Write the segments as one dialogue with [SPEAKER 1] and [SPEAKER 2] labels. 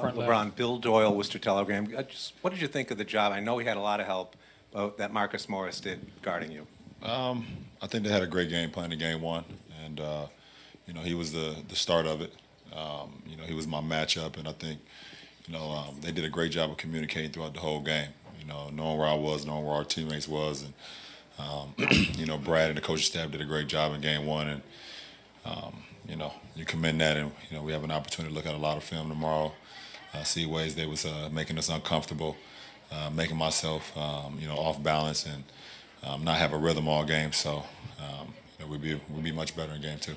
[SPEAKER 1] front left.
[SPEAKER 2] LeBron, Bill Doyle, Worcester Telegram. What did you think of the job? I know he had a lot of help that Marcus Morris did guarding you.
[SPEAKER 3] I think they had a great game plan in game one, and he was the start of it. He was my matchup, and I think they did a great job of communicating throughout the whole game. Knowing where I was, knowing where our teammates was, and Brad and the coaching staff did a great job in game one, and you commend that, and we have an opportunity to look at a lot of film tomorrow, see ways they was making us uncomfortable, making myself off balance, and not have a rhythm all game. So we'd be much better in game two.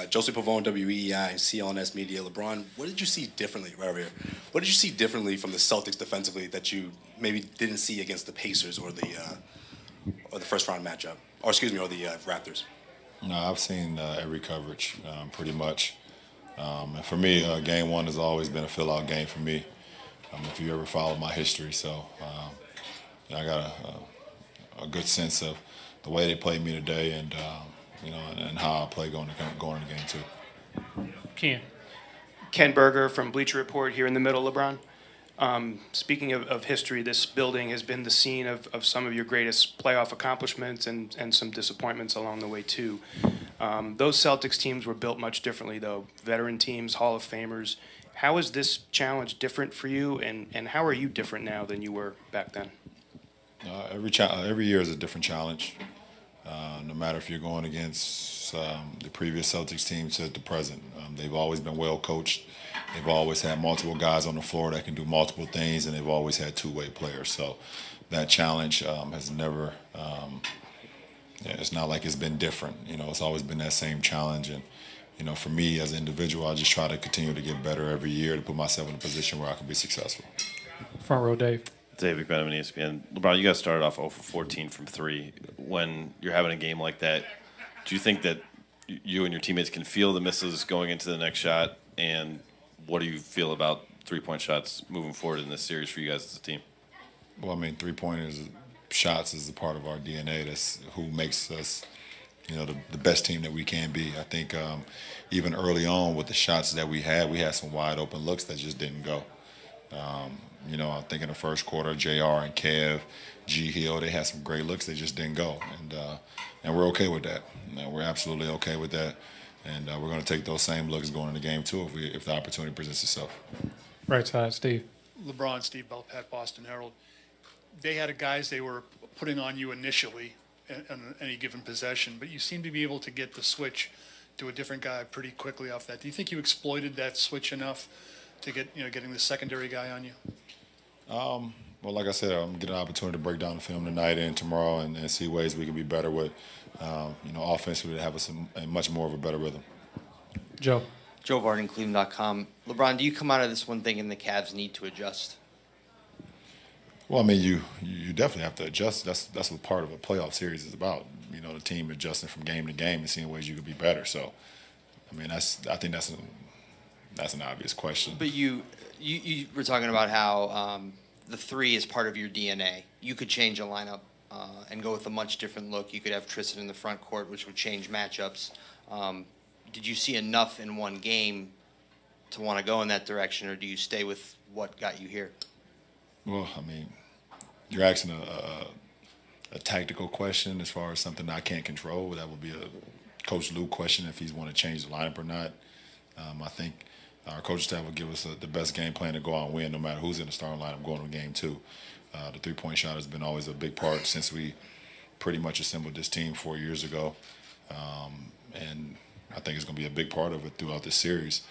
[SPEAKER 4] Joseph Pavone, WEEI, CLNS Media. LeBron, what did you see differently, right over here? What did you see differently from the Celtics defensively that you maybe didn't see against the Pacers or the first round matchup, or the Raptors?
[SPEAKER 3] No, I've seen every coverage pretty much. And for me, game one has always been a fill-out game for me. If you ever followed my history, so I got a good sense of the way they played me today, and and how I play going into game two.
[SPEAKER 5] Ken Berger from Bleacher Report here in the middle, LeBron. Speaking of history, this building has been the scene of some of your greatest playoff accomplishments and some disappointments along the way, too. Those Celtics teams were built much differently, though. Veteran teams, Hall of Famers. How is this challenge different for you, and how are you different now than you were back then?
[SPEAKER 3] Every year is a different challenge, no matter if you're going against the previous Celtics team to the present. They've always been well coached. They've always had multiple guys on the floor that can do multiple things, and they've always had two-way players. So that challenge has never it's not like it's been different. It's always been that same challenge. And, for me as an individual, I just try to continue to get better every year to put myself in a position where I can be successful.
[SPEAKER 1] Front row, Dave.
[SPEAKER 6] David McMenamin, ESPN. LeBron, you guys started off 0 for 14 from 3. When you're having a game like that, do you think that you and your teammates can feel the misses going into the next shot? And what do you feel about three-point shots moving forward in this series for you guys as a team?
[SPEAKER 3] Well, three-pointers shots is a part of our DNA. That's who makes us, the best team that we can be. I think even early on with the shots that we had some wide-open looks that just didn't go. I think in the first quarter, JR and Kev, G Hill, they had some great looks. They just didn't go, and we're okay with that. We're absolutely okay with that, and we're going to take those same looks going into game two if the opportunity presents itself.
[SPEAKER 1] Right side, Steve.
[SPEAKER 7] LeBron, Steve Belpat, Boston Herald. They had guys they were putting on you initially in any given possession, but you seem to be able to get the switch to a different guy pretty quickly off that. Do you think you exploited that switch enough to getting the secondary guy on you?
[SPEAKER 3] Well, like I said, I'm getting an opportunity to break down the film tonight and tomorrow and see ways we can be better with, offensively to have us in much more of a better rhythm.
[SPEAKER 1] Joe.
[SPEAKER 8] Joe Varden, Cleveland.com. LeBron, do you come out of this one thinking the Cavs need to adjust?
[SPEAKER 3] Well, you definitely have to adjust. That's what part of a playoff series is about. The team adjusting from game to game and seeing ways you could be better. So, I think that's an obvious question.
[SPEAKER 8] But you were talking about how the 3 is part of your DNA. You could change a lineup and go with a much different look. You could have Tristan in the front court, which would change matchups. Did you see enough in one game to want to go in that direction, or do you stay with what got you here?
[SPEAKER 3] Well, you're asking a tactical question as far as something I can't control. That would be a Coach Lou question if he's want to change the lineup or not. I think our coaching staff will give us the best game plan to go out and win no matter who's in the starting lineup going to game two. The three-point shot has been always a big part since we pretty much assembled this team 4 years ago. And I think it's going to be a big part of it throughout this series,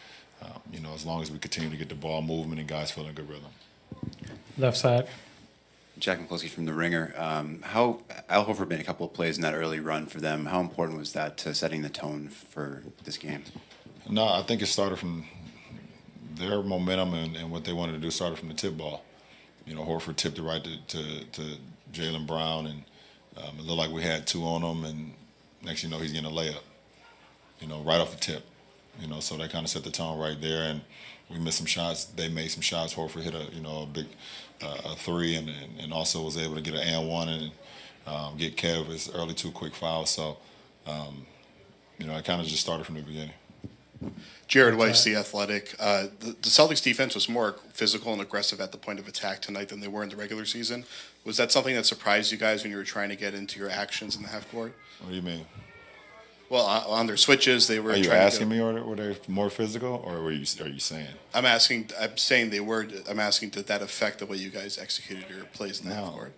[SPEAKER 3] as long as we continue to get the ball movement and guys feeling good rhythm.
[SPEAKER 1] Left side.
[SPEAKER 9] Jack McCloskey from The Ringer. How Al Horford made a couple of plays in that early run for them. How important was that to setting the tone for this game?
[SPEAKER 3] No, I think it started from their momentum and what they wanted to do started from the tip ball. Horford tipped it right to Jaylen Brown, and it looked like we had 2 on him, and next thing you know, he's getting a layup, right off the tip. So that kind of set the tone right there, and we missed some shots. They made some shots. Horford hit a big a 3, and also was able to get an and 1 and get Kev his early 2 quick fouls. So, it kind of just started from the beginning.
[SPEAKER 10] Jared Weiss, The Athletic. The Celtics defense was more physical and aggressive at the point of attack tonight than they were in the regular season. Was that something that surprised you guys when you were trying to get into your actions in the half court?
[SPEAKER 3] What do you mean?
[SPEAKER 10] Well, on their switches, they were.
[SPEAKER 3] Are you
[SPEAKER 10] trying
[SPEAKER 3] asking
[SPEAKER 10] to
[SPEAKER 3] me, or were they more physical, or are you saying?
[SPEAKER 10] I'm asking. I'm saying they were. I'm asking, did that affect the way you guys executed your plays in the half court?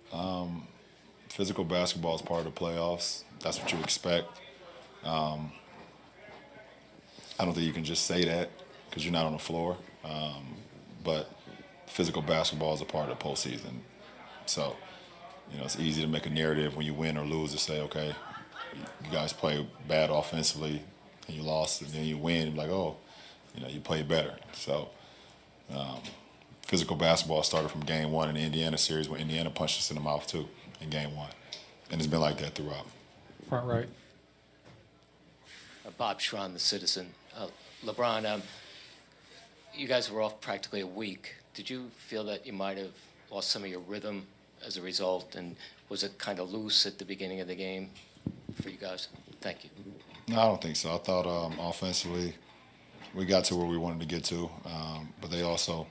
[SPEAKER 3] Physical basketball is part of the playoffs. That's what you expect. I don't think you can just say that because you're not on the floor. But physical basketball is a part of the postseason. So, it's easy to make a narrative when you win or lose to say, okay, you guys play bad offensively and you lost, and then you win. You're like, oh, you played better. So, physical basketball started from game one in the Indiana series when Indiana punched us in the mouth too in game one, and it's been like that throughout.
[SPEAKER 1] Front right.
[SPEAKER 11] Bob Schron, The Citizen. LeBron, you guys were off practically a week. Did you feel that you might have lost some of your rhythm as a result, and was it kind of loose at the beginning of the game for you guys? Thank you.
[SPEAKER 3] No, I don't think so. I thought offensively we got to where we wanted to get to, but they also,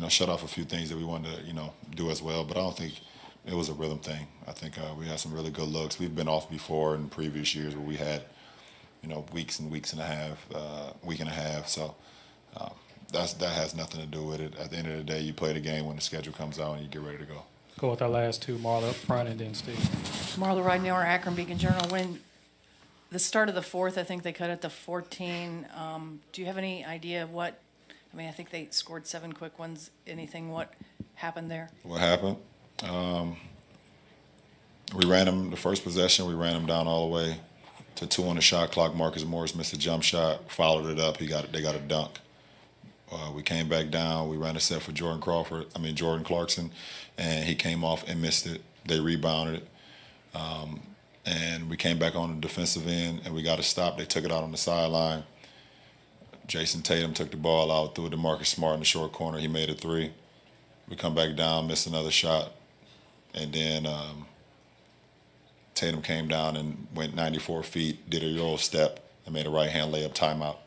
[SPEAKER 3] shut off a few things that we wanted to, do as well. But I don't think it was a rhythm thing. I think we had some really good looks. We've been off before in previous years where we had, weeks and weeks and a half, week and a half. So that has nothing to do with it. At the end of the day, you play the game when the schedule comes out and you get ready to go.
[SPEAKER 1] Go with our last two, Marla up front and then Steve.
[SPEAKER 12] Marla Ridenour, Akron Beacon Journal. When the start of the fourth, I think they cut it to 14. Do you have any idea what? I think they scored 7 quick ones. Anything? What happened there?
[SPEAKER 3] What happened? We ran them the first possession. We ran them down all the way to 2 on the shot clock. Marcus Morris missed a jump shot, followed it up. They got a dunk. We came back down. We ran a set for Jordan Clarkson, and he came off and missed it. They rebounded it. And we came back on the defensive end, and we got a stop. They took it out on the sideline. Jason Tatum took the ball out, threw it to Marcus Smart in the short corner. He made a 3. We come back down, missed another shot. And then Tatum came down and went 94 feet, did a Euro step, and made a right-hand layup timeout.